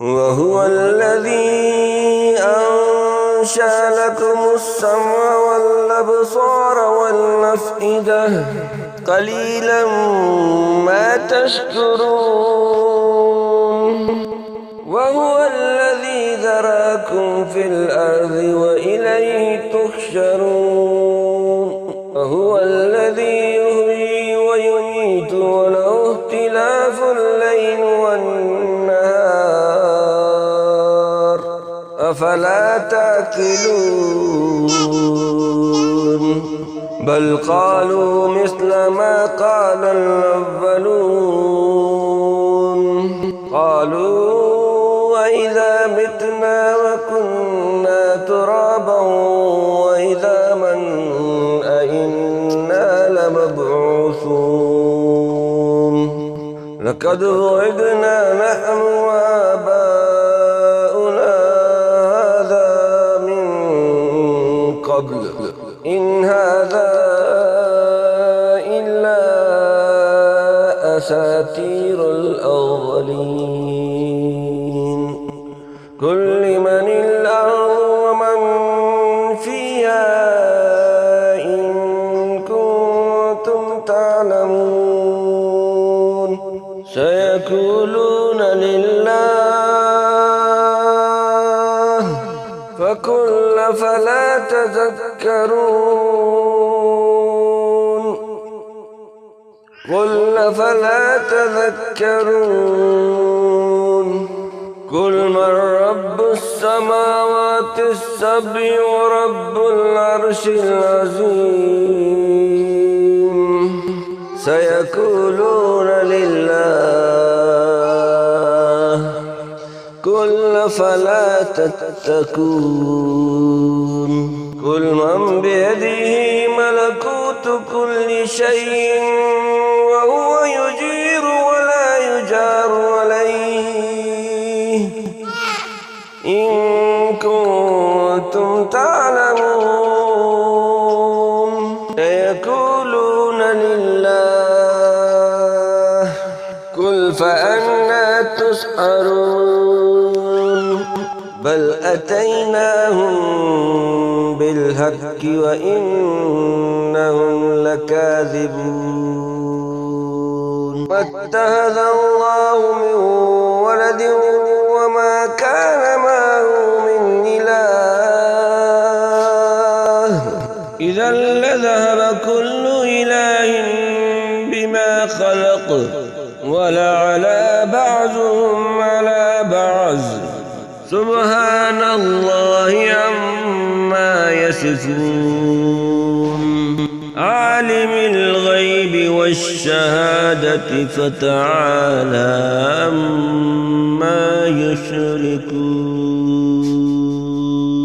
وهو الذي أنشأ لكم السمع والأبصار والأفئدة قليلا ما تشكرون وهو الذي ذراكم في الأرض وإليه تحشرون وهو الذي يحيي ويميت وله اختلاف الليل والنهار أفلا تأكلون بل قالوا مثل ما قال الأولون قالوا وإذا متنا وكنا ترابا وإذا من أئنا لمبعوثون لقد وعدنا نحن وآباؤنا هذا من قبل إن هذا إلا أساطير الأولين قل لمن الأرض ومن فيها إن كنتم تعلمون سيقولون لله فقل فلا تذكرون قل فلا تذكرون قل من رب السماوات السبع ورب العرش العظيم سيقولون لله قل فلا تتقون قل من بيده ملكوت كل شيء وهو يجير ولا يجار عليه إن كنتم تعلمون سيقولون لله قل فأنى تسحرون بل أتيناهم بالحق وإنهم لكاذبون واتخذ الله من ولد وما كان معه من إله إذا لذهب كل إله بما خلق ولعلى بعضهم على بعض سبحان الله عما يصفون عالم الغيب والشهادة فتعالى